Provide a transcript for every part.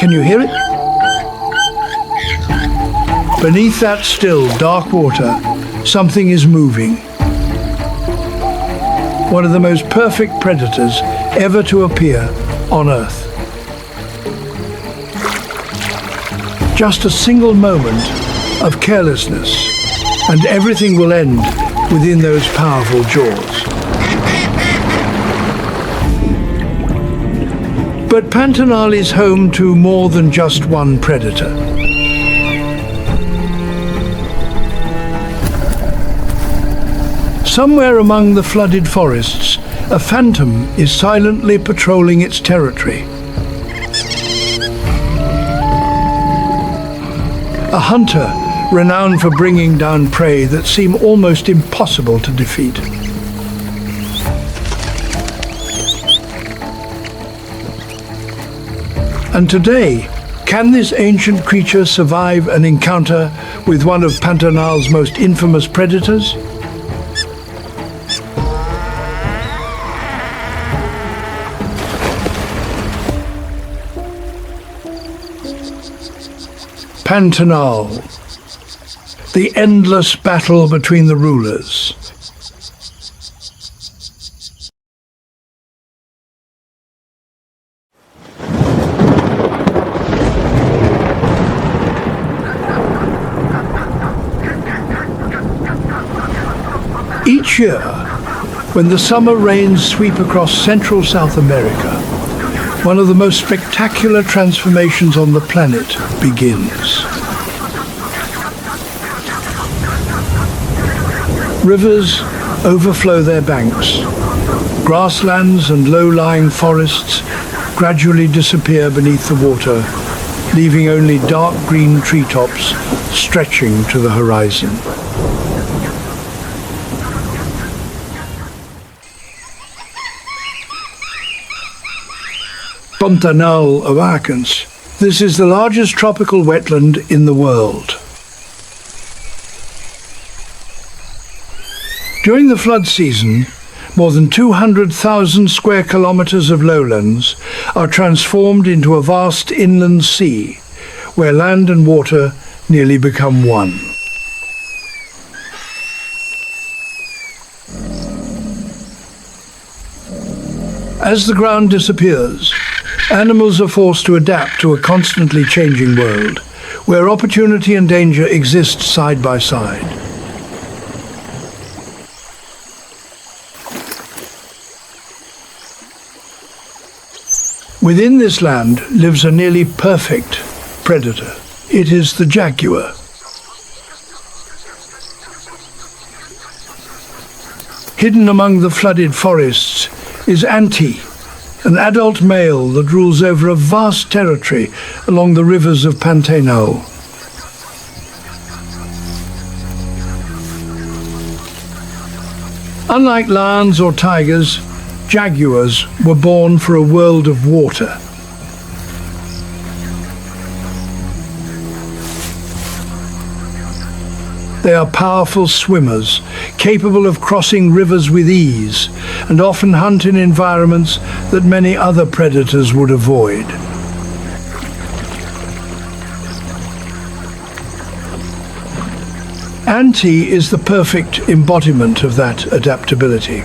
Can you hear it? Beneath that still, dark water, something is moving. One of the most perfect predators ever to appear on Earth. Just a single moment of carelessness, and everything will end within those powerful jaws. But Pantanal is home to more than just one predator. Somewhere among the flooded forests, a phantom is silently patrolling its territory. A hunter renowned for bringing down prey that seem almost impossible to defeat. And today, can this ancient creature survive an encounter with one of Pantanal's most infamous predators? Pantanal, the endless battle between the rulers. Each year, when the summer rains sweep across central South America, one of the most spectacular transformations on the planet begins. Rivers overflow their banks. Grasslands and low-lying forests gradually disappear beneath the water, leaving only dark green treetops stretching to the horizon. Pantanal awakens. This is the largest tropical wetland in the world. During the flood season, more than 200,000 square kilometers of lowlands are transformed into a vast inland sea, where land and water nearly become one. As the ground disappears, animals are forced to adapt to a constantly changing world, where opportunity and danger exist side by side. Within this land lives a nearly perfect predator. It is the jaguar. Hidden among the flooded forests is Anti, an adult male that rules over a vast territory along the rivers of Pantanal. Unlike lions or tigers, jaguars were born for a world of water. They are powerful swimmers, capable of crossing rivers with ease, and often hunt in environments that many other predators would avoid. Anti is the perfect embodiment of that adaptability.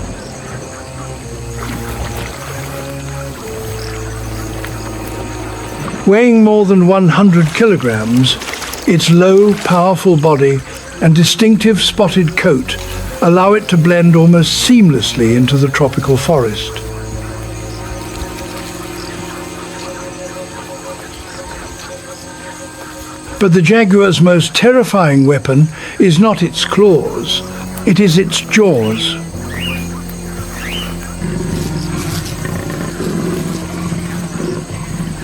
Weighing more than 100 kilograms, its low, powerful body and distinctive spotted coat allow it to blend almost seamlessly into the tropical forest. But the jaguar's most terrifying weapon is not its claws, it is its jaws.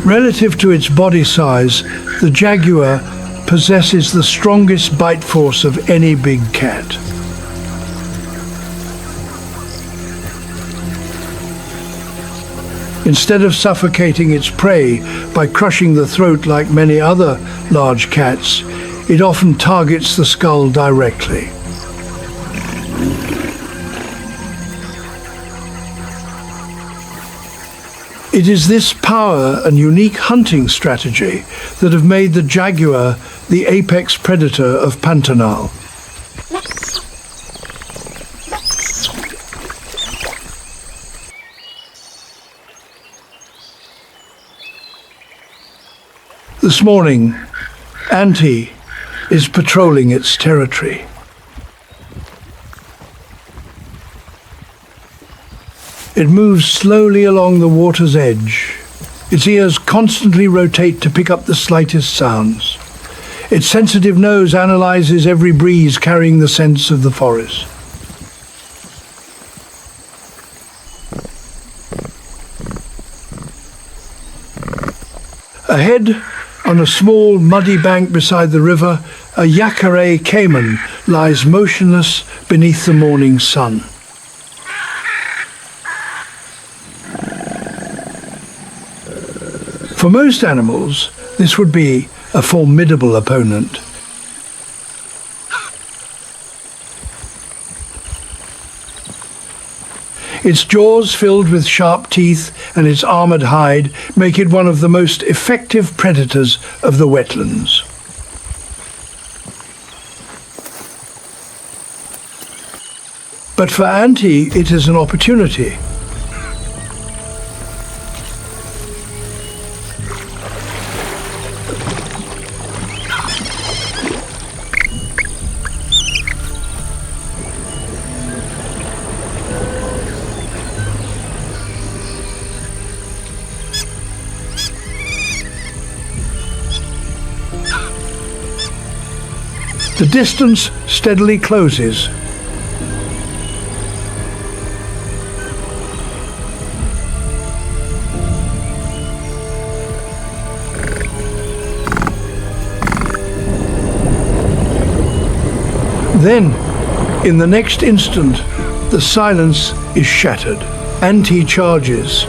Relative to its body size, the jaguar possesses the strongest bite force of any big cat. Instead of suffocating its prey by crushing the throat like many other large cats, it often targets the skull directly. It is this power and unique hunting strategy that have made the jaguar the apex predator of Pantanal. This morning, Auntie is patrolling its territory. It moves slowly along the water's edge. Its ears constantly rotate to pick up the slightest sounds. Its sensitive nose analyzes every breeze carrying the scents of the forest. Ahead, on a small muddy bank beside the river, a Yacare Caiman lies motionless beneath the morning sun. For most animals, this would be a formidable opponent. Its jaws filled with sharp teeth and its armored hide make it one of the most effective predators of the wetlands. But for Auntie, it is an opportunity. The distance steadily closes. Then, in the next instant, the silence is shattered. Auntie charges.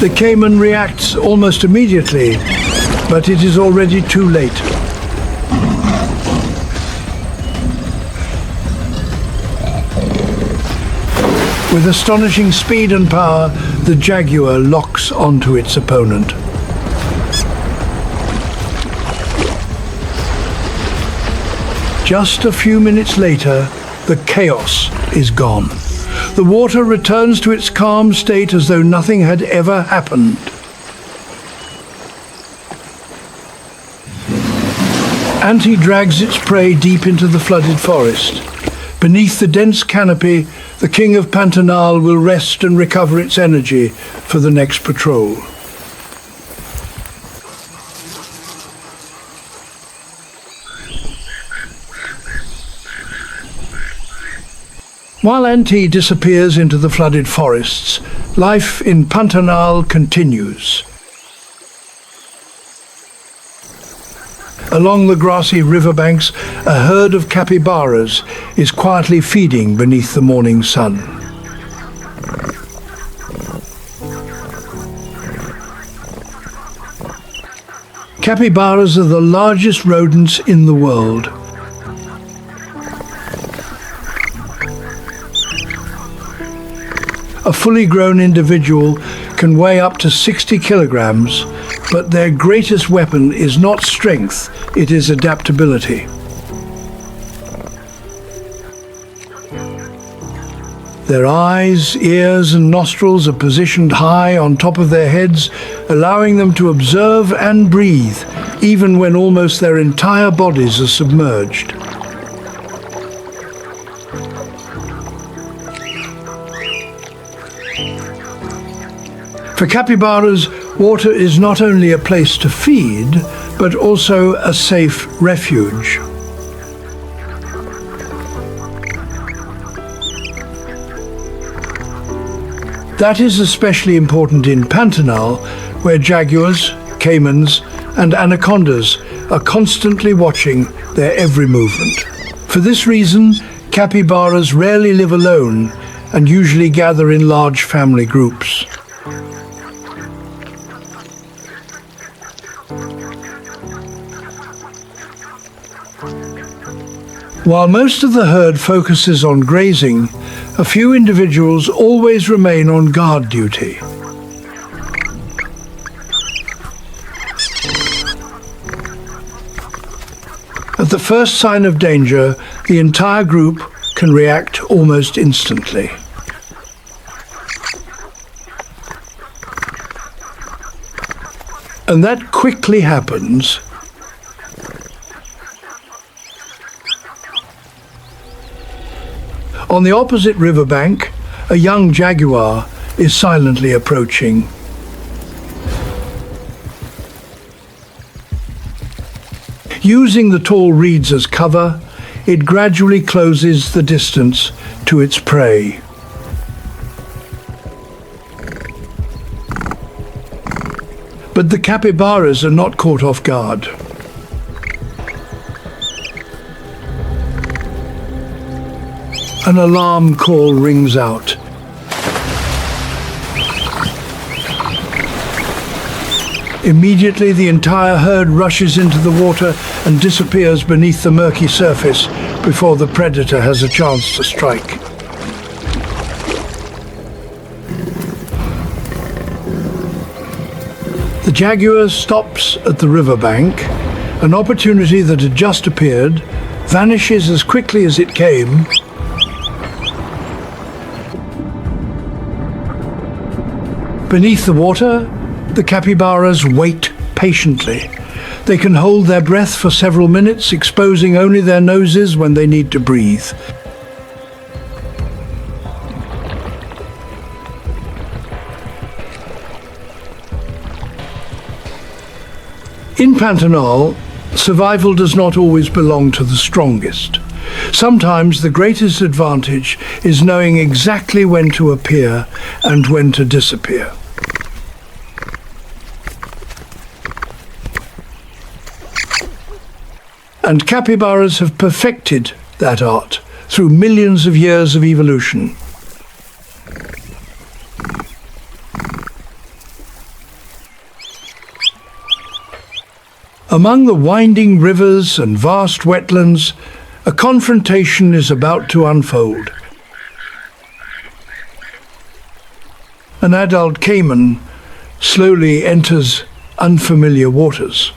The caiman reacts almost immediately, but it is already too late. With astonishing speed and power, the jaguar locks onto its opponent. Just a few minutes later, the chaos is gone. The water returns to its calm state as though nothing had ever happened. Auntie drags its prey deep into the flooded forest. Beneath the dense canopy, the king of Pantanal will rest and recover its energy for the next patrol. While Auntie disappears into the flooded forests, life in Pantanal continues. Along the grassy riverbanks, a herd of capybaras is quietly feeding beneath the morning sun. Capybaras are the largest rodents in the world. A fully grown individual can weigh up to 60 kilograms, but their greatest weapon is not strength, it is adaptability. Their eyes, ears and nostrils are positioned high on top of their heads, allowing them to observe and breathe, even when almost their entire bodies are submerged. For capybaras, water is not only a place to feed, but also a safe refuge. That is especially important in Pantanal, where jaguars, caimans, and anacondas are constantly watching their every movement. For this reason, capybaras rarely live alone and usually gather in large family groups. While most of the herd focuses on grazing, a few individuals always remain on guard duty. At the first sign of danger, the entire group can react almost instantly. And that quickly happens. On the opposite riverbank, a young jaguar is silently approaching. Using the tall reeds as cover, it gradually closes the distance to its prey. But the capybaras are not caught off guard. An alarm call rings out. Immediately, the entire herd rushes into the water and disappears beneath the murky surface before the predator has a chance to strike. The jaguar stops at the riverbank. An opportunity that had just appeared vanishes as quickly as it came. Beneath the water, the capybaras wait patiently. They can hold their breath for several minutes, exposing only their noses when they need to breathe. In Pantanal, survival does not always belong to the strongest. Sometimes the greatest advantage is knowing exactly when to appear and when to disappear. And capybaras have perfected that art through millions of years of evolution. Among the winding rivers and vast wetlands, a confrontation is about to unfold. An adult caiman slowly enters unfamiliar waters.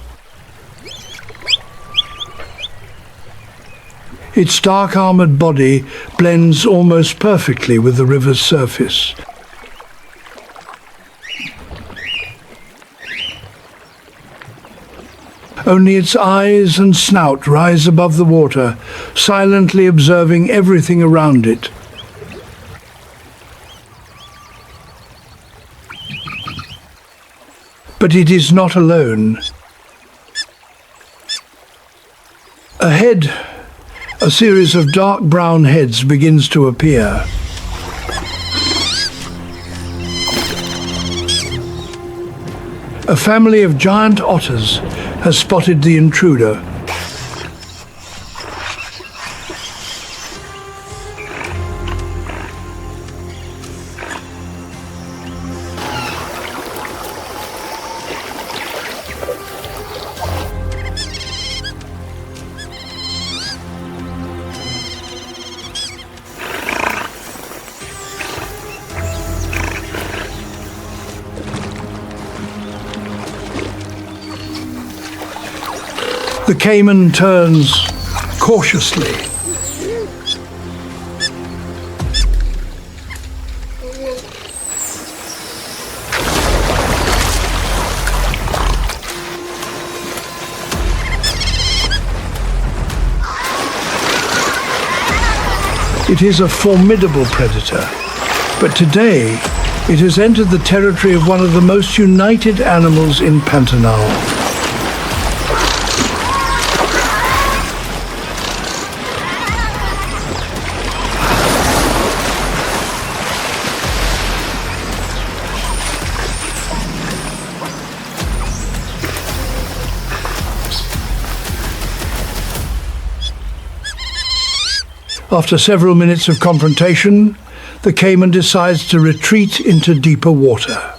Its dark armored body blends almost perfectly with the river's surface. Only its eyes and snout rise above the water, silently observing everything around it. But it is not alone. Ahead, a series of dark brown heads begins to appear. A family of giant otters has spotted the intruder. The caiman turns cautiously. It is a formidable predator, but today it has entered the territory of one of the most united animals in Pantanal. After several minutes of confrontation, the caiman decides to retreat into deeper water.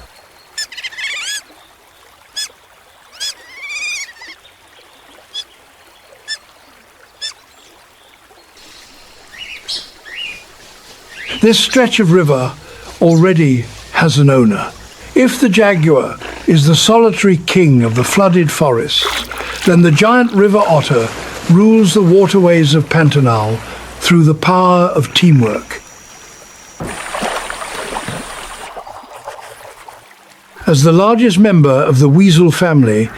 This stretch of river already has an owner. If the jaguar is the solitary king of the flooded forests, then the giant river otter rules the waterways of Pantanal through the power of teamwork. As the largest member of the weasel family,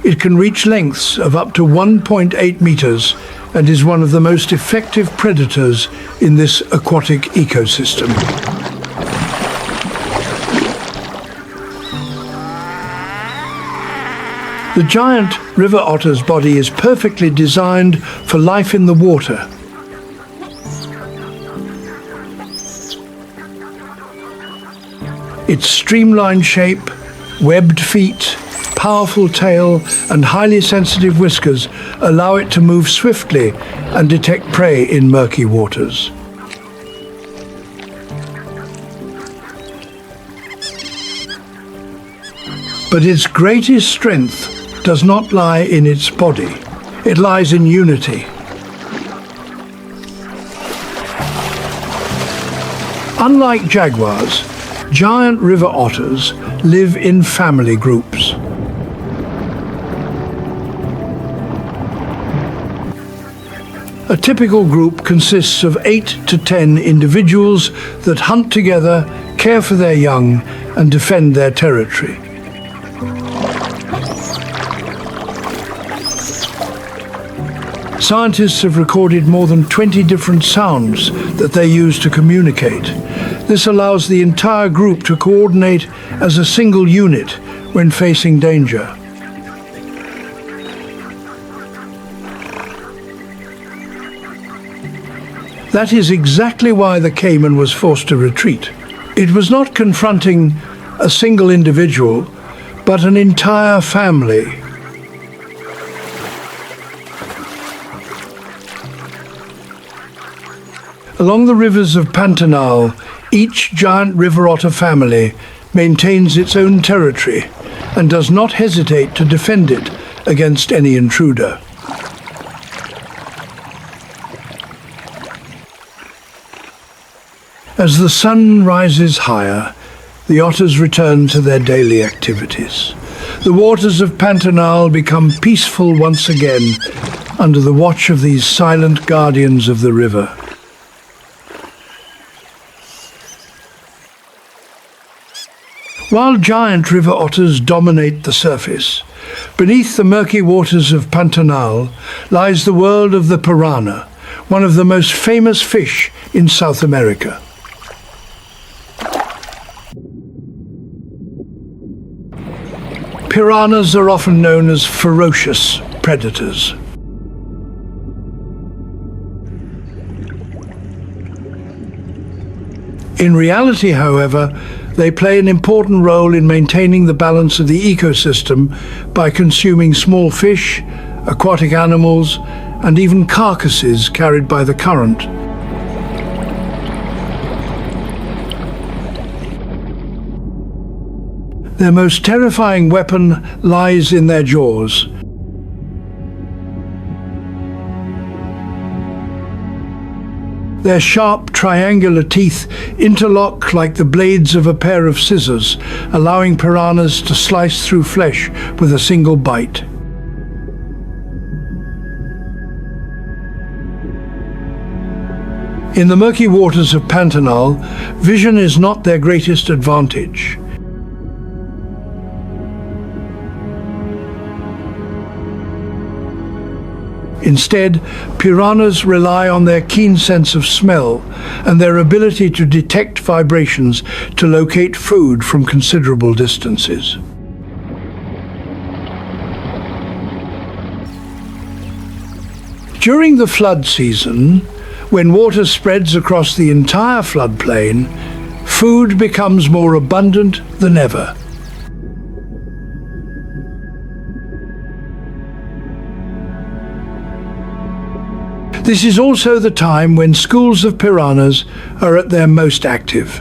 it can reach lengths of up to 1.8 meters and is one of the most effective predators in this aquatic ecosystem. The giant river otter's body is perfectly designed for life in the water. Its streamlined shape, webbed feet, powerful tail, and highly sensitive whiskers allow it to move swiftly and detect prey in murky waters. But its greatest strength does not lie in its body. It lies in unity. Unlike jaguars, giant river otters live in family groups. A typical group consists of 8 to 10 individuals that hunt together, care for their young, and defend their territory. Scientists have recorded more than 20 different sounds that they use to communicate. This allows the entire group to coordinate as a single unit when facing danger. That is exactly why the caiman was forced to retreat. It was not confronting a single individual, but an entire family. Along the rivers of Pantanal, each giant river otter family maintains its own territory and does not hesitate to defend it against any intruder. As the sun rises higher, the otters return to their daily activities. The waters of Pantanal become peaceful once again under the watch of these silent guardians of the river. While giant river otters dominate the surface, beneath the murky waters of Pantanal lies the world of the piranha, one of the most famous fish in South America. Piranhas are often known as ferocious predators. In reality, however, they play an important role in maintaining the balance of the ecosystem by consuming small fish, aquatic animals, and even carcasses carried by the current. Their most terrifying weapon lies in their jaws. Their sharp, triangular teeth interlock like the blades of a pair of scissors, allowing piranhas to slice through flesh with a single bite. In the murky waters of Pantanal, vision is not their greatest advantage. Instead, piranhas rely on their keen sense of smell and their ability to detect vibrations to locate food from considerable distances. During the flood season, when water spreads across the entire floodplain, food becomes more abundant than ever. This is also the time when schools of piranhas are at their most active.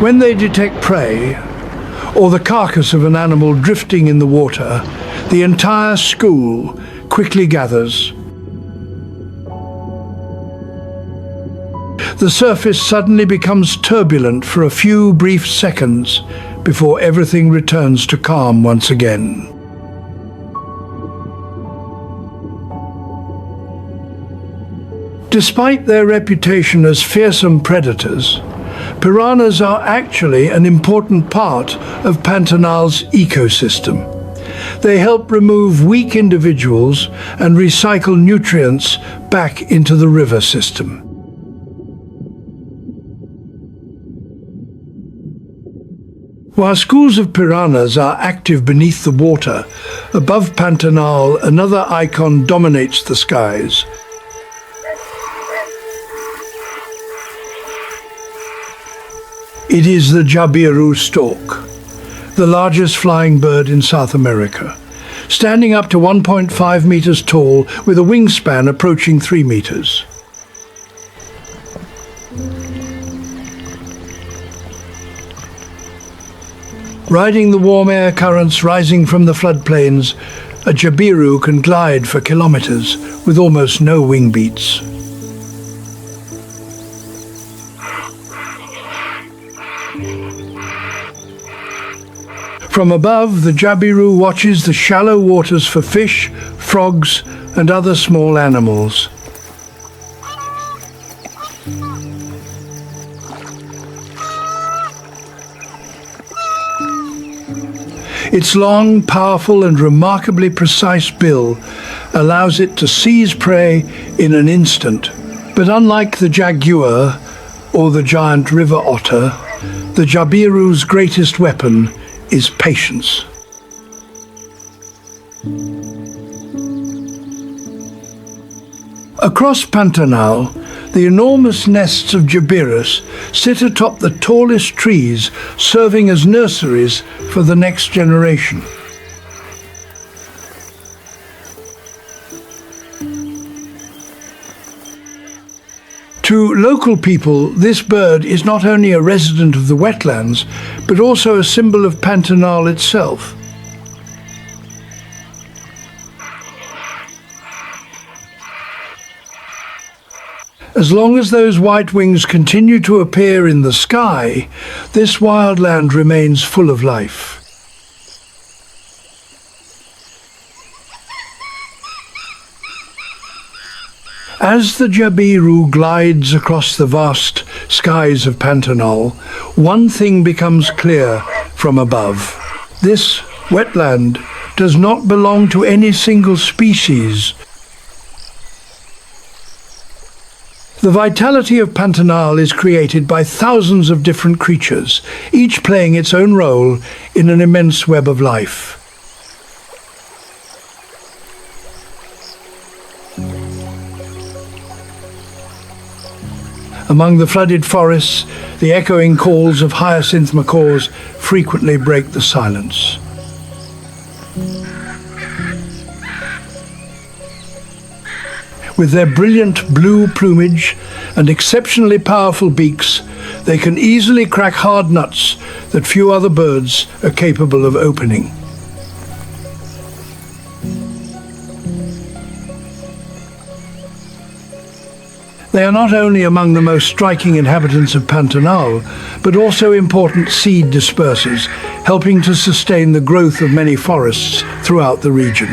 When they detect prey, or the carcass of an animal drifting in the water, the entire school quickly gathers. The surface suddenly becomes turbulent for a few brief seconds before everything returns to calm once again. Despite their reputation as fearsome predators, piranhas are actually an important part of Pantanal's ecosystem. They help remove weak individuals and recycle nutrients back into the river system. While schools of piranhas are active beneath the water, above Pantanal another icon dominates the skies. It is the Jabiru stork, the largest flying bird in South America, standing up to 1.5 meters tall with a wingspan approaching 3 meters. Riding the warm air currents rising from the floodplains, a Jabiru can glide for kilometers with almost no wing beats. From above, the Jabiru watches the shallow waters for fish, frogs, and other small animals. Its long, powerful, and remarkably precise bill allows it to seize prey in an instant. But unlike the Jaguar or the giant river otter, the Jabiru's greatest weapon is patience. Across Pantanal, the enormous nests of Jabirus sit atop the tallest trees, serving as nurseries for the next generation. To local people, this bird is not only a resident of the wetlands, but also a symbol of Pantanal itself. As long as those white wings continue to appear in the sky, this wildland remains full of life. As the Jabiru glides across the vast skies of Pantanal, one thing becomes clear from above. This wetland does not belong to any single species. The vitality of Pantanal is created by thousands of different creatures, each playing its own role in an immense web of life. Among the flooded forests, the echoing calls of hyacinth macaws frequently break the silence. With their brilliant blue plumage and exceptionally powerful beaks, they can easily crack hard nuts that few other birds are capable of opening. They are not only among the most striking inhabitants of Pantanal, but also important seed dispersers, helping to sustain the growth of many forests throughout the region.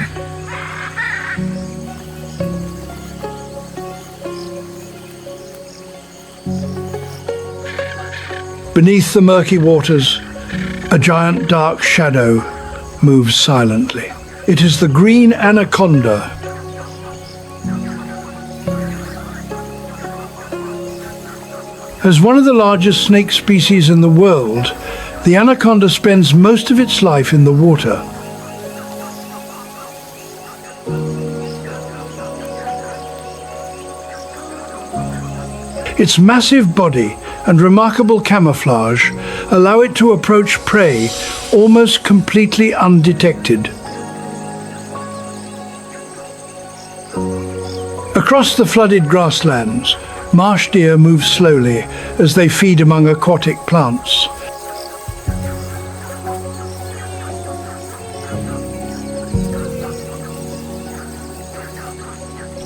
Beneath the murky waters, a giant dark shadow moves silently. It is the green anaconda. As one of the largest snake species in the world, the anaconda spends most of its life in the water. Its massive body and remarkable camouflage allow it to approach prey almost completely undetected. Across the flooded grasslands, marsh deer move slowly as they feed among aquatic plants.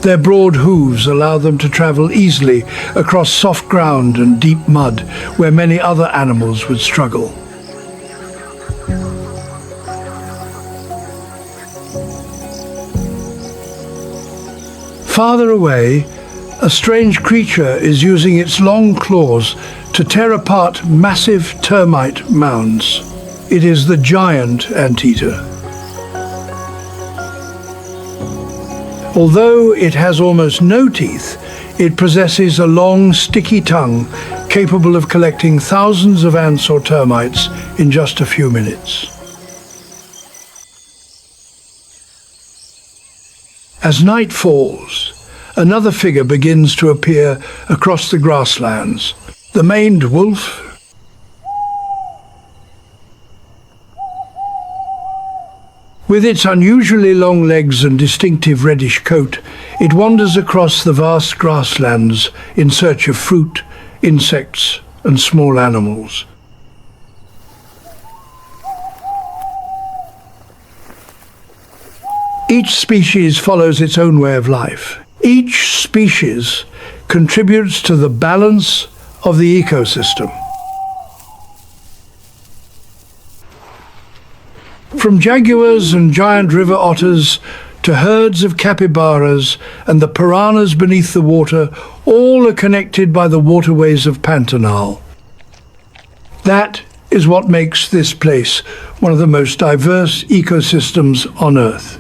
Their broad hooves allow them to travel easily across soft ground and deep mud, where many other animals would struggle. Farther away, a strange creature is using its long claws to tear apart massive termite mounds. It is the giant anteater. Although it has almost no teeth, it possesses a long, sticky tongue capable of collecting thousands of ants or termites in just a few minutes. As night falls, another figure begins to appear across the grasslands. The maned wolf, with its unusually long legs and distinctive reddish coat, it wanders across the vast grasslands in search of fruit, insects, and small animals. Each species follows its own way of life. Each species contributes to the balance of the ecosystem. From jaguars and giant river otters to herds of capybaras and the piranhas beneath the water, all are connected by the waterways of Pantanal. That is what makes this place one of the most diverse ecosystems on Earth.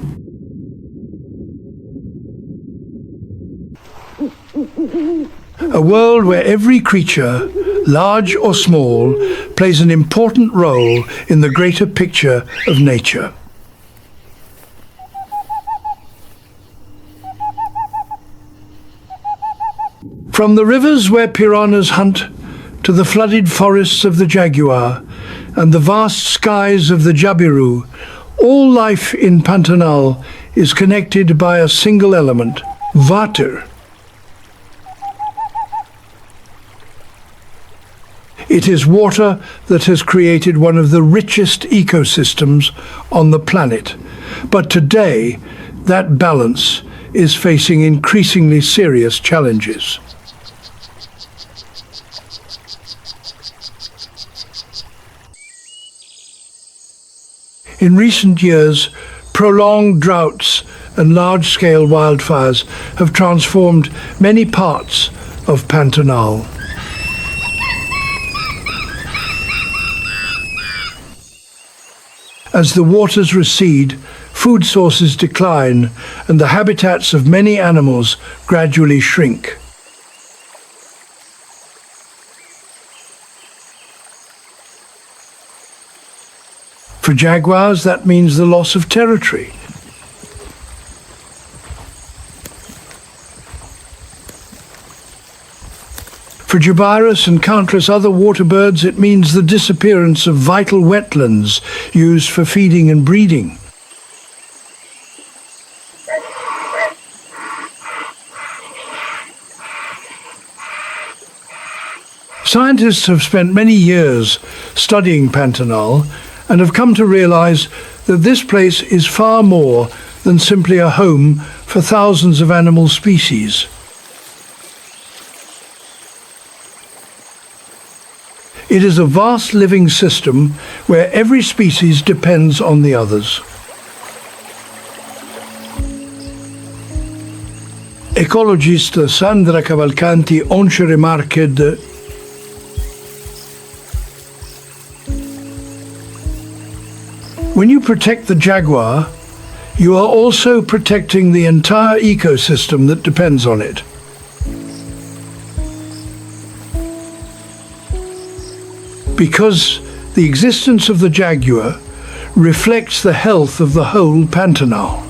A world where every creature, large or small, plays an important role in the greater picture of nature. From the rivers where piranhas hunt, to the flooded forests of the Jaguar and the vast skies of the Jabiru, all life in Pantanal is connected by a single element, water. It is water that has created one of the richest ecosystems on the planet. But today, that balance is facing increasingly serious challenges. In recent years, prolonged droughts and large-scale wildfires have transformed many parts of Pantanal. As the waters recede, food sources decline, and the habitats of many animals gradually shrink. For jaguars, that means the loss of territory. For Jabiru and countless other water birds, it means the disappearance of vital wetlands used for feeding and breeding. Scientists have spent many years studying Pantanal and have come to realize that this place is far more than simply a home for thousands of animal species. It is a vast living system where every species depends on the others. Ecologist Sandra Cavalcanti once remarked, "When you protect the jaguar, you are also protecting the entire ecosystem that depends on it." Because the existence of the jaguar reflects the health of the whole Pantanal.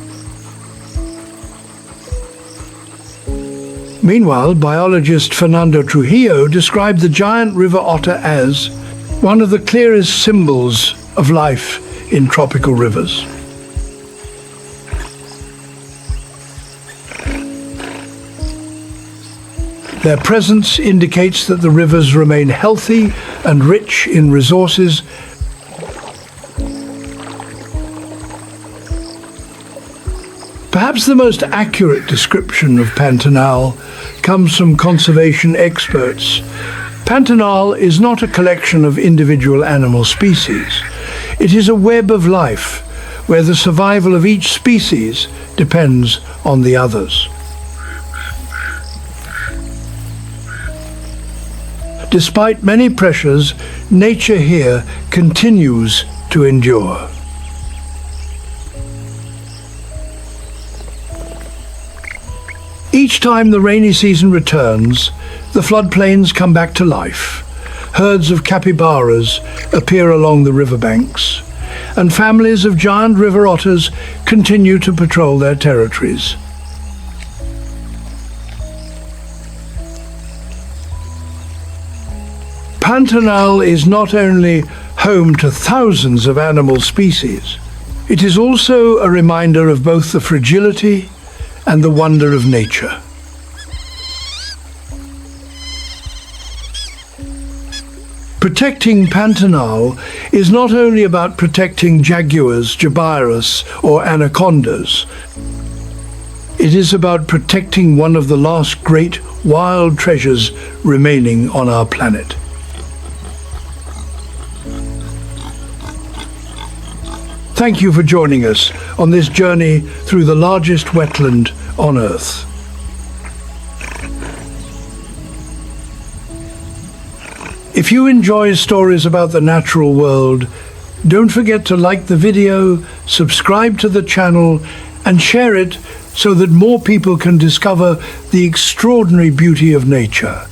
Meanwhile, biologist Fernando Trujillo described the giant river otter as one of the clearest symbols of life in tropical rivers. Their presence indicates that the rivers remain healthy and rich in resources, Perhaps the most accurate description of Pantanal comes from conservation experts. Pantanal is not a collection of individual animal species. It is a web of life where the survival of each species depends on the others. Despite many pressures, nature here continues to endure. Each time the rainy season returns, the floodplains come back to life. Herds of capybaras appear along the riverbanks, and families of giant river otters continue to patrol their territories. Pantanal is not only home to thousands of animal species, it is also a reminder of both the fragility and the wonder of nature. Protecting Pantanal is not only about protecting jaguars, jabiru, or anacondas. It is about protecting one of the last great wild treasures remaining on our planet. Thank you for joining us on this journey through the largest wetland on Earth. If you enjoy stories about the natural world, don't forget to like the video, subscribe to the channel, and share it so that more people can discover the extraordinary beauty of nature.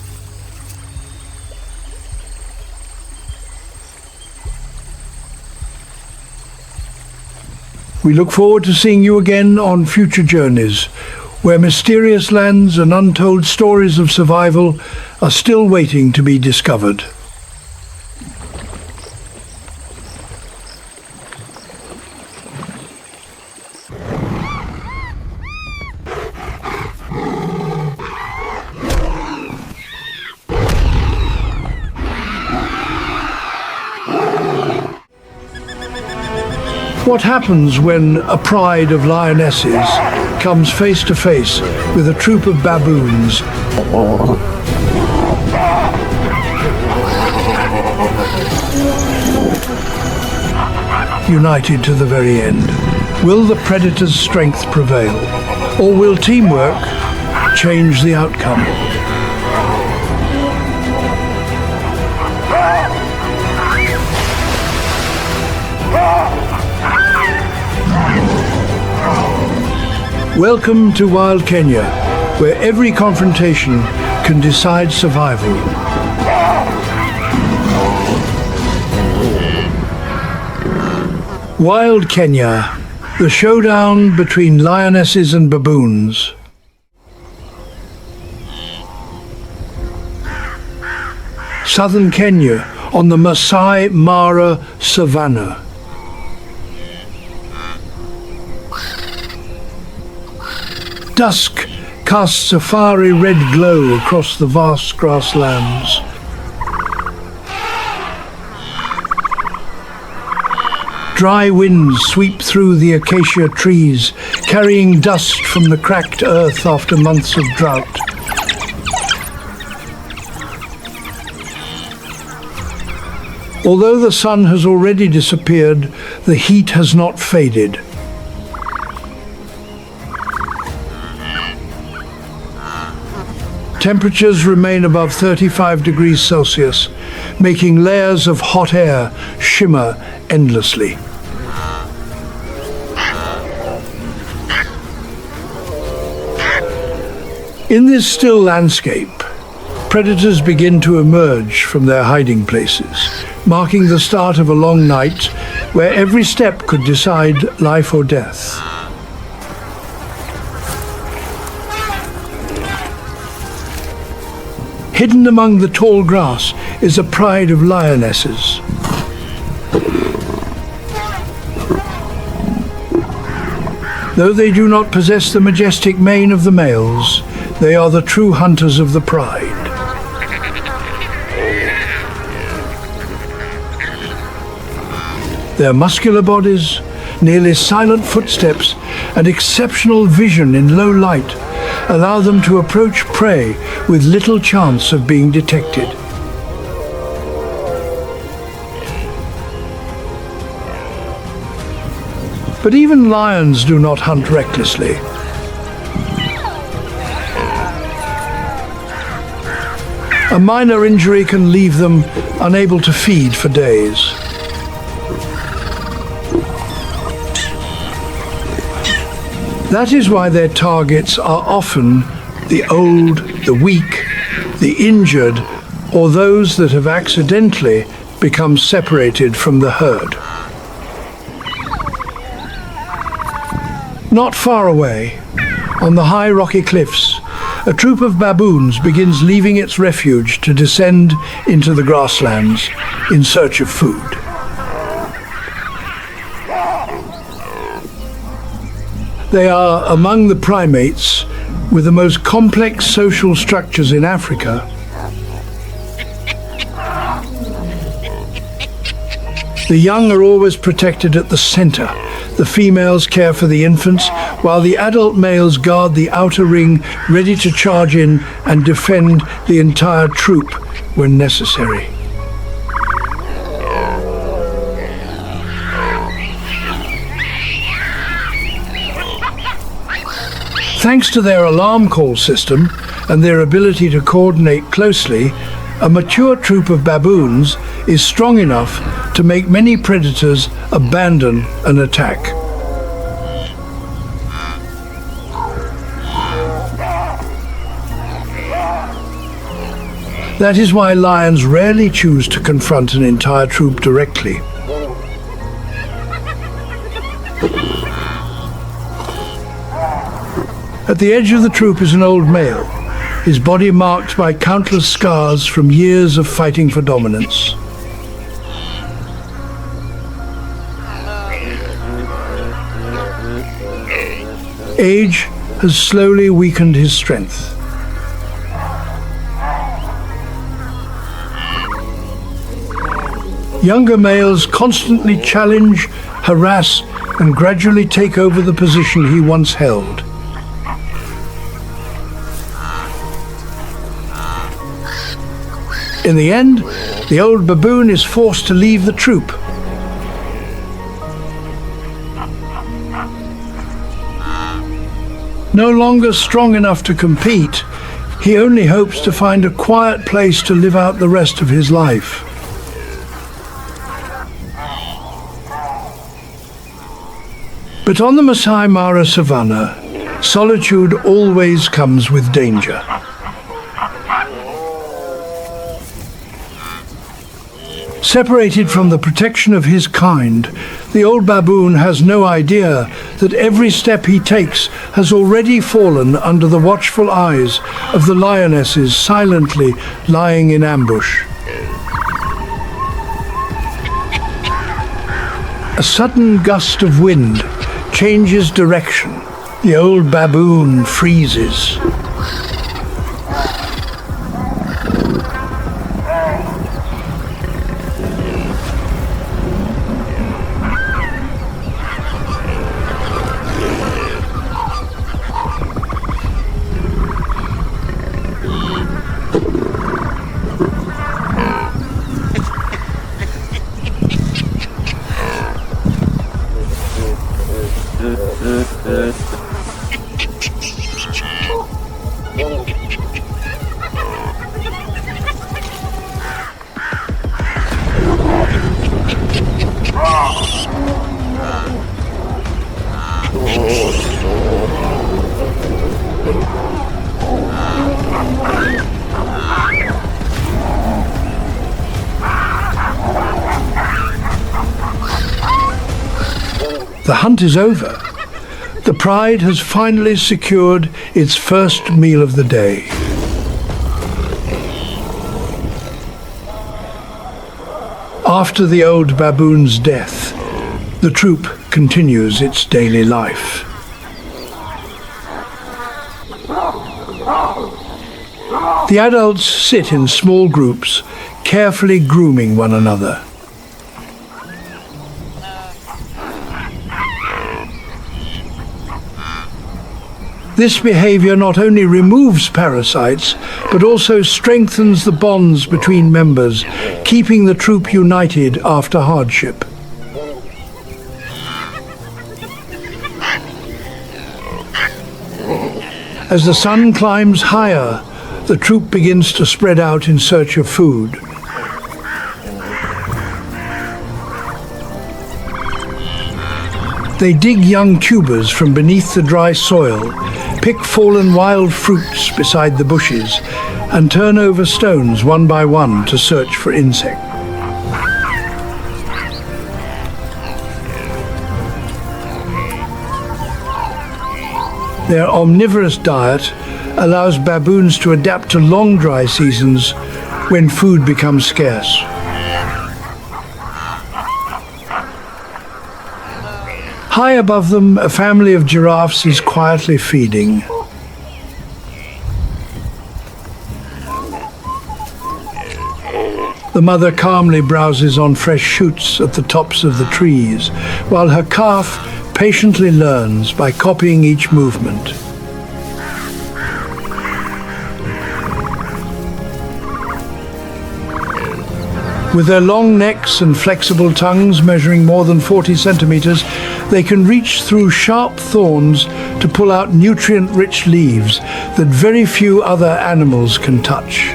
We look forward to seeing you again on future journeys, where mysterious lands and untold stories of survival are still waiting to be discovered. What happens when a pride of lionesses comes face to face with a troop of baboons? United to the very end. Will the predator's strength prevail, or will teamwork change the outcome? Welcome to Wild Kenya, where every confrontation can decide survival. Wild Kenya, the showdown between lionesses and baboons. Southern Kenya, on the Masai Mara Savannah. Dusk casts a fiery red glow across the vast grasslands. Dry winds sweep through the acacia trees, carrying dust from the cracked earth after months of drought. Although the sun has already disappeared, the heat has not faded. Temperatures remain above 35 degrees Celsius, making layers of hot air shimmer endlessly. In this still landscape, predators begin to emerge from their hiding places, marking the start of a long night where every step could decide life or death. Hidden among the tall grass is a pride of lionesses. Though they do not possess the majestic mane of the males, they are the true hunters of the pride. Their muscular bodies, nearly silent footsteps, and exceptional vision in low light allow them to approach prey with little chance of being detected. But even lions do not hunt recklessly. A minor injury can leave them unable to feed for days. That is why their targets are often the old, the weak, the injured, or those that have accidentally become separated from the herd. Not far away, on the high rocky cliffs, a troop of baboons begins leaving its refuge to descend into the grasslands in search of food. They are among the primates with the most complex social structures in Africa. The young are always protected at the center. The females care for the infants, while the adult males guard the outer ring, ready to charge in and defend the entire troop when necessary. Thanks to their alarm call system and their ability to coordinate closely, a mature troop of baboons is strong enough to make many predators abandon an attack. That is why lions rarely choose to confront an entire troop directly. At the edge of the troop is an old male, his body marked by countless scars from years of fighting for dominance. Age has slowly weakened his strength. Younger males constantly challenge, harass, and gradually take over the position he once held. In the end, the old baboon is forced to leave the troop. No longer strong enough to compete, he only hopes to find a quiet place to live out the rest of his life. But on the Masai Mara savannah, solitude always comes with danger. Separated from the protection of his kind, the old baboon has no idea that every step he takes has already fallen under the watchful eyes of the lionesses silently lying in ambush. A sudden gust of wind changes direction. The old baboon freezes. The hunt is over. The pride has finally secured its first meal of the day. After the old baboon's death, the troop continues its daily life. The adults sit in small groups, carefully grooming one another. This behavior not only removes parasites, but also strengthens the bonds between members, keeping the troop united after hardship. As the sun climbs higher, the troop begins to spread out in search of food. They dig young tubers from beneath the dry soil, pick fallen wild fruits beside the bushes, and turn over stones one by one to search for insects. Their omnivorous diet allows baboons to adapt to long dry seasons when food becomes scarce. High above them, a family of giraffes is quietly feeding. The mother calmly browses on fresh shoots at the tops of the trees, while her calf patiently learns by copying each movement. With their long necks and flexible tongues measuring more than 40 centimeters, they can reach through sharp thorns to pull out nutrient-rich leaves that very few other animals can touch.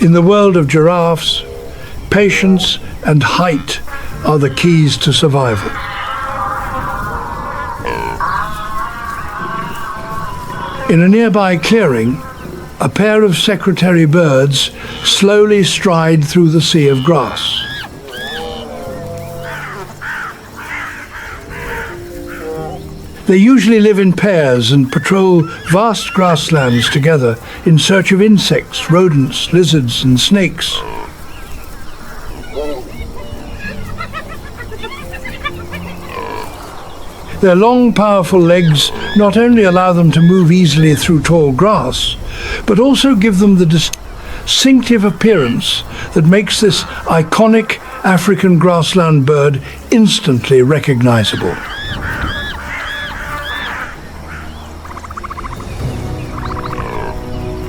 In the world of giraffes, patience and height are the keys to survival. In a nearby clearing, a pair of secretary birds slowly stride through the sea of grass. They usually live in pairs and patrol vast grasslands together in search of insects, rodents, lizards, and snakes. Their long, powerful legs not only allow them to move easily through tall grass, but also give them the distinctive appearance that makes this iconic African grassland bird instantly recognizable.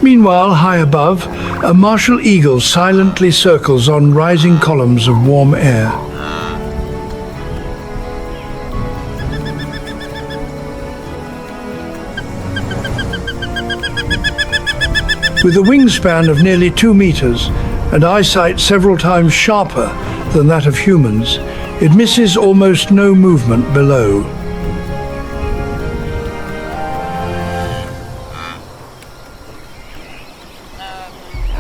Meanwhile, high above, a martial eagle silently circles on rising columns of warm air. With a wingspan of nearly 2 meters and eyesight several times sharper than that of humans, it misses almost no movement below.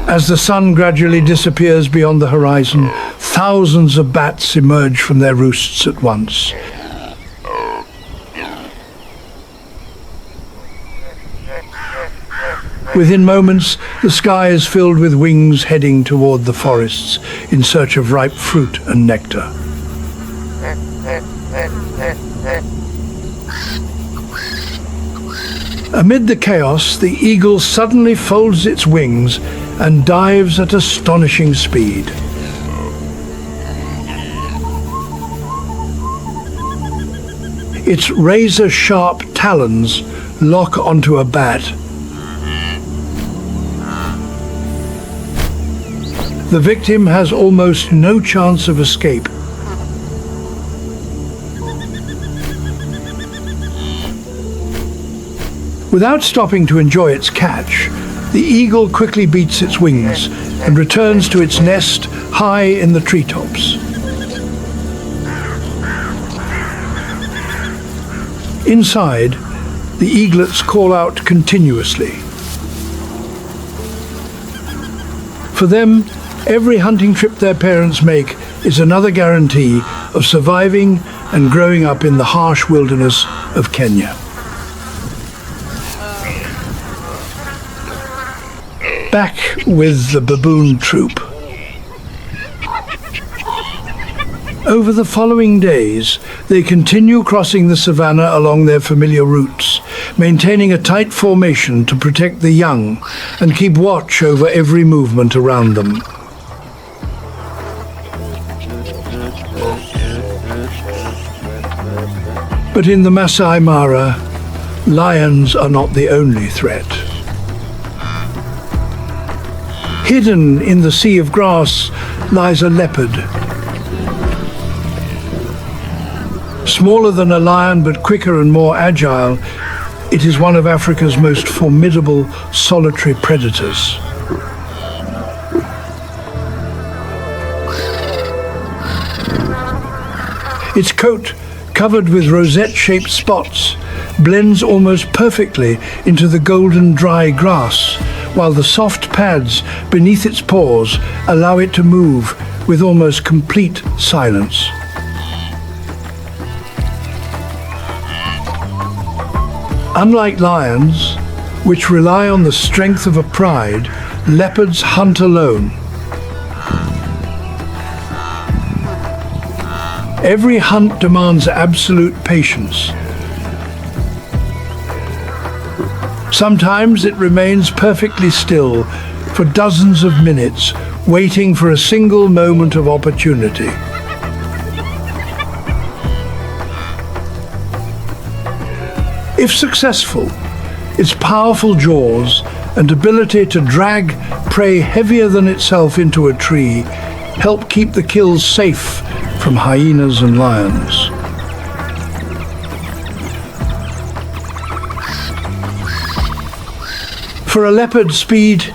As the sun gradually disappears beyond the horizon, thousands of bats emerge from their roosts at once. Within moments, the sky is filled with wings heading toward the forests in search of ripe fruit and nectar. Amid the chaos, the eagle suddenly folds its wings and dives at astonishing speed. Its razor-sharp talons lock onto a bat. The victim has almost no chance of escape. Without stopping to enjoy its catch, the eagle quickly beats its wings and returns to its nest high in the treetops. Inside, the eaglets call out continuously. For them, every hunting trip their parents make is another guarantee of surviving and growing up in the harsh wilderness of Kenya. Back with the baboon troop. Over the following days, they continue crossing the savannah along their familiar routes, maintaining a tight formation to protect the young and keep watch over every movement around them. But in the Masai Mara, lions are not the only threat. Hidden in the sea of grass lies a leopard. Smaller than a lion but quicker and more agile, it is one of Africa's most formidable solitary predators. Its coat, covered with rosette-shaped spots, blends almost perfectly into the golden dry grass, while the soft pads beneath its paws allow it to move with almost complete silence. Unlike lions, which rely on the strength of a pride, leopards hunt alone. Every hunt demands absolute patience. Sometimes it remains perfectly still for dozens of minutes, waiting for a single moment of opportunity. If successful, its powerful jaws and ability to drag prey heavier than itself into a tree help keep the kills safe from hyenas and lions. For a leopard, speed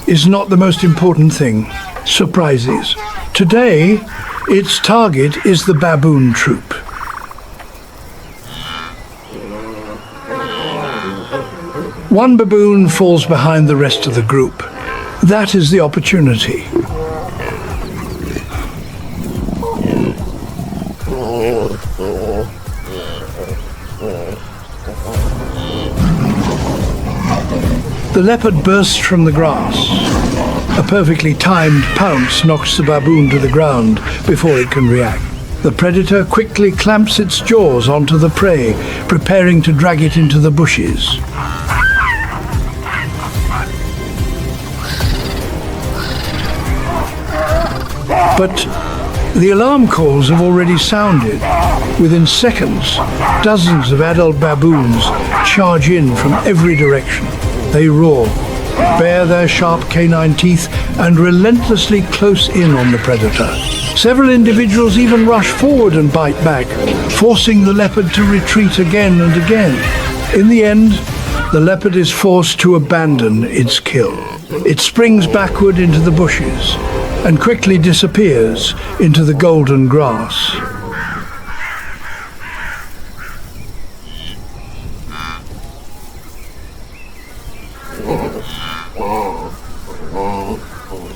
is not the most important thing. Surprises. Today, its target is the baboon troop. One baboon falls behind the rest of the group. That is the opportunity. The leopard bursts from the grass. A perfectly timed pounce knocks the baboon to the ground before it can react. The predator quickly clamps its jaws onto the prey, preparing to drag it into the bushes. But the alarm calls have already sounded. Within seconds, dozens of adult baboons charge in from every direction. They roar, bare their sharp canine teeth, and relentlessly close in on the predator. Several individuals even rush forward and bite back, forcing the leopard to retreat again and again. In the end, the leopard is forced to abandon its kill. It springs backward into the bushes and quickly disappears into the golden grass.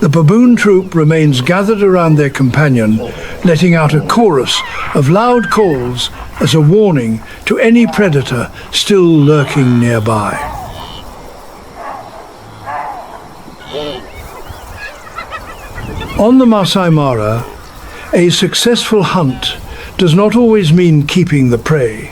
The baboon troop remains gathered around their companion, letting out a chorus of loud calls as a warning to any predator still lurking nearby. On the Masai Mara, a successful hunt does not always mean keeping the prey.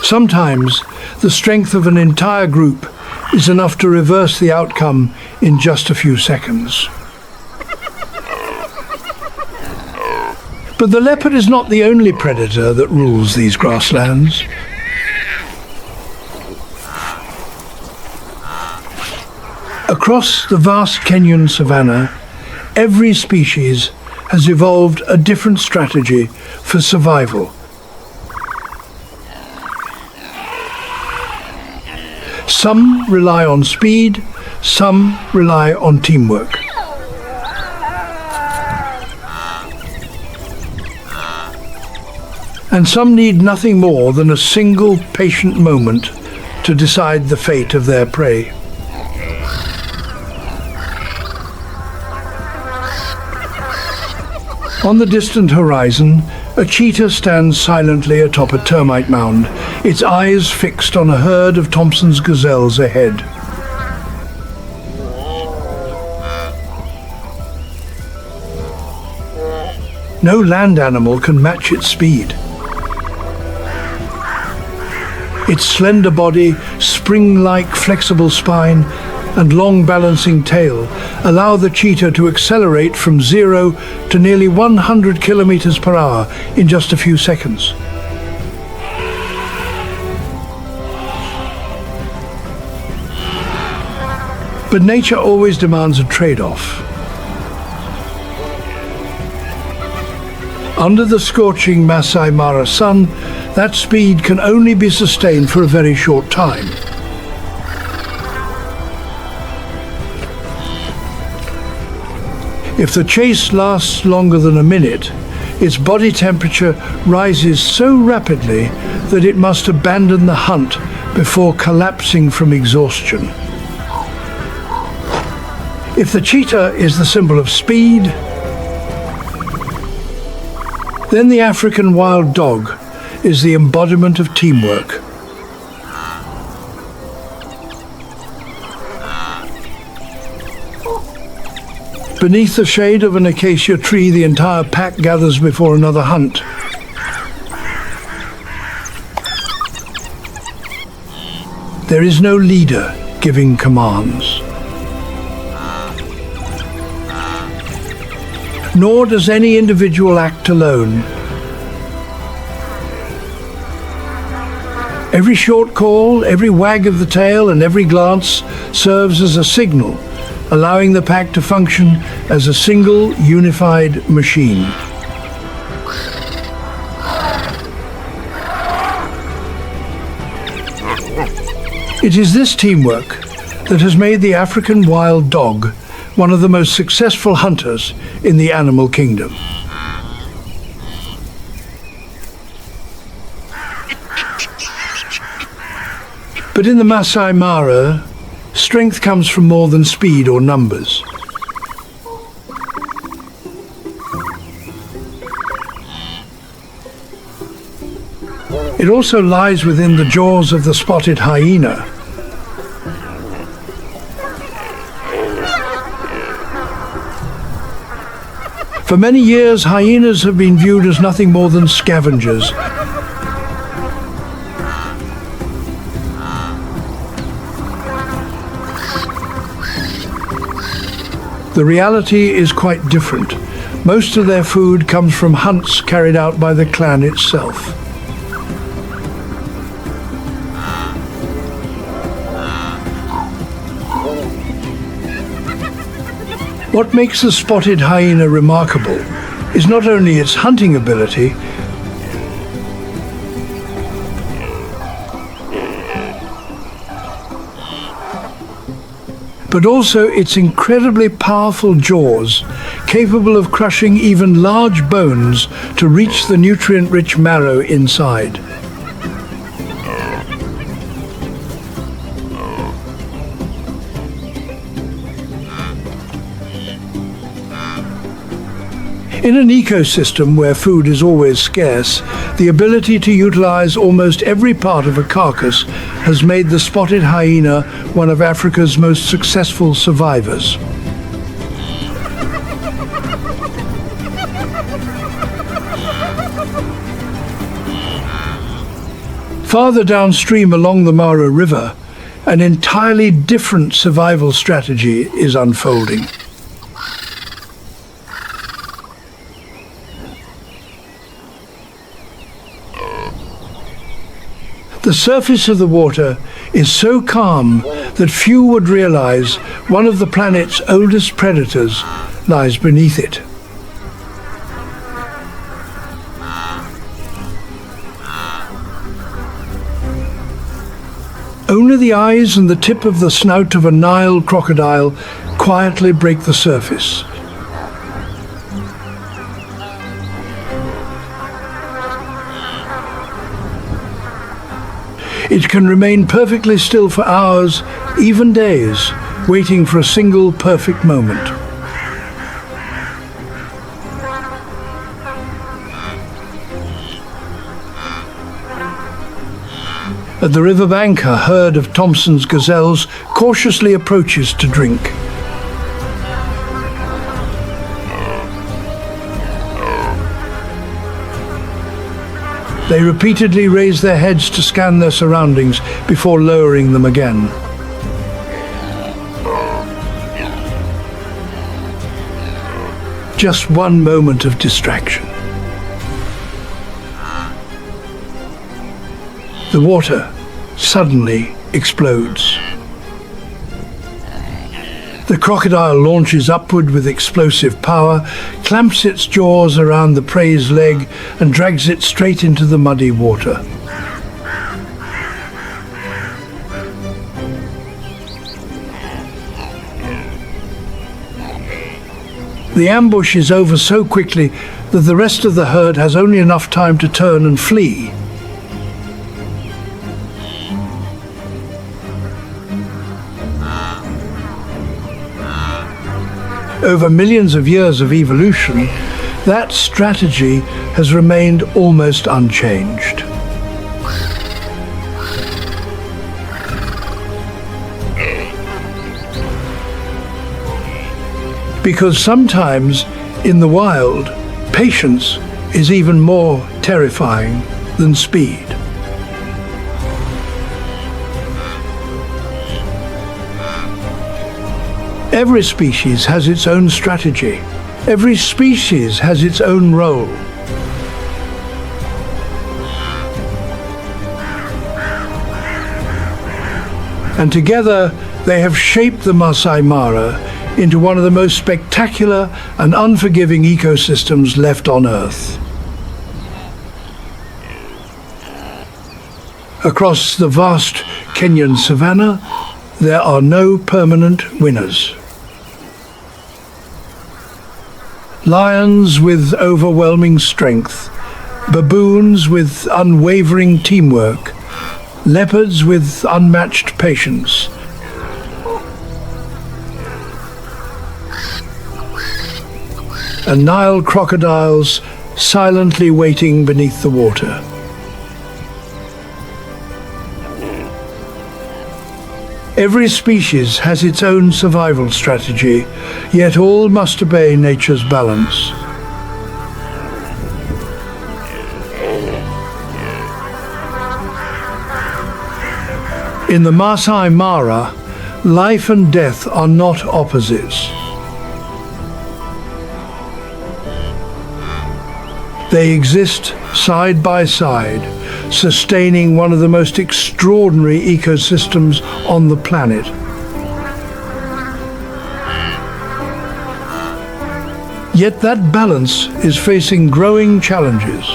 Sometimes the strength of an entire group is enough to reverse the outcome in just a few seconds. But the leopard is not the only predator that rules these grasslands. Across the vast Kenyan savanna, every species has evolved a different strategy for survival. Some rely on speed, some rely on teamwork. And some need nothing more than a single patient moment to decide the fate of their prey. On the distant horizon, a cheetah stands silently atop a termite mound, its eyes fixed on a herd of Thompson's gazelles ahead. No land animal can match its speed. Its slender body, spring-like flexible spine, and long balancing tail allow the cheetah to accelerate from 0 to nearly 100 kilometers per hour in just a few seconds. But nature always demands a trade-off. Under the scorching Masai Mara sun, that speed can only be sustained for a very short time. If the chase lasts longer than a minute, its body temperature rises so rapidly that it must abandon the hunt before collapsing from exhaustion. If the cheetah is the symbol of speed, then the African wild dog is the embodiment of teamwork. Beneath the shade of an acacia tree, the entire pack gathers before another hunt. There is no leader giving commands. Nor does any individual act alone. Every short call, every wag of the tail, and every glance serves as a signal, allowing the pack to function as a single, unified machine. It is this teamwork that has made the African wild dog one of the most successful hunters in the animal kingdom. But in the Masai Mara, strength comes from more than speed or numbers. It also lies within the jaws of the spotted hyena. For many years, hyenas have been viewed as nothing more than scavengers. The reality is quite different. Most of their food comes from hunts carried out by the clan itself. What makes the spotted hyena remarkable is not only its hunting ability, but also its incredibly powerful jaws, capable of crushing even large bones to reach the nutrient-rich marrow inside. In an ecosystem where food is always scarce, the ability to utilize almost every part of a carcass has made the spotted hyena one of Africa's most successful survivors. Farther downstream along the Mara River, an entirely different survival strategy is unfolding. The surface of the water is so calm that few would realize one of the planet's oldest predators lies beneath it. Only the eyes and the tip of the snout of a Nile crocodile quietly break the surface. It can remain perfectly still for hours, even days, waiting for a single perfect moment. At the riverbank, a herd of Thompson's gazelles cautiously approaches to drink. They repeatedly raise their heads to scan their surroundings before lowering them again. just one moment of distraction. The water suddenly explodes. The crocodile launches upward with explosive power, clamps its jaws around the prey's leg, and drags it straight into the muddy water. The ambush is over so quickly that the rest of the herd has only enough time to turn and flee. Over millions of years of evolution, that strategy has remained almost unchanged. Because sometimes, in the wild, patience is even more terrifying than speed. Every species has its own strategy. Every species has its own role. And together, they have shaped the Masai Mara into one of the most spectacular and unforgiving ecosystems left on Earth. Across the vast Kenyan savanna, there are no permanent winners. Lions with overwhelming strength, baboons with unwavering teamwork, leopards with unmatched patience, and Nile crocodiles silently waiting beneath the water. Every species has its own survival strategy, yet all must obey nature's balance. In the Masai Mara, life and death are not opposites. They exist side by side, sustaining one of the most extraordinary ecosystems on the planet. Yet that balance is facing growing challenges.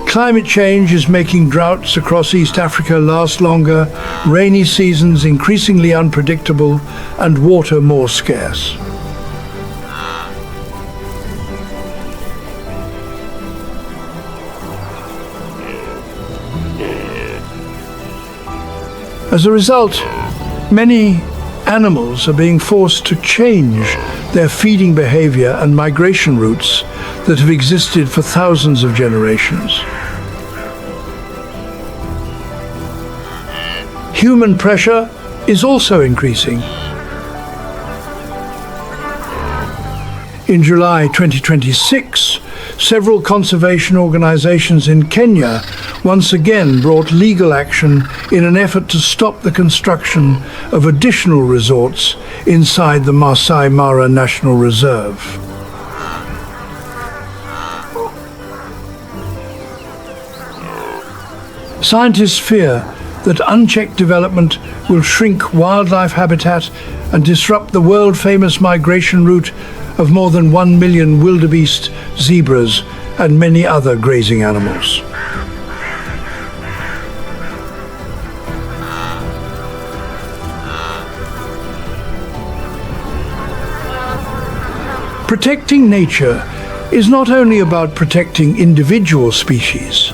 Climate change is making droughts across East Africa last longer, rainy seasons increasingly unpredictable, and water more scarce. As a result, many animals are being forced to change their feeding behavior and migration routes that have existed for thousands of generations. Human pressure is also increasing. In July 2026, several conservation organizations in Kenya once again brought legal action in an effort to stop the construction of additional resorts inside the Masai Mara National Reserve. Scientists fear that unchecked development will shrink wildlife habitat and disrupt the world-famous migration route of more than 1 million wildebeest, zebras, and many other grazing animals. Protecting nature is not only about protecting individual species,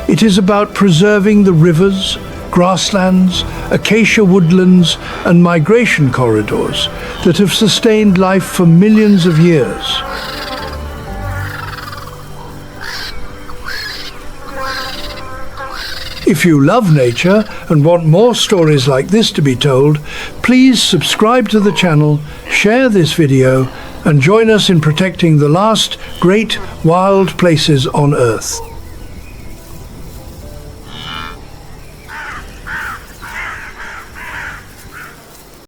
it is about preserving the rivers, grasslands, acacia woodlands, and migration corridors that have sustained life for millions of years. If you love nature and want more stories like this to be told, please subscribe to the channel, share this video, and join us in protecting the last great wild places on Earth.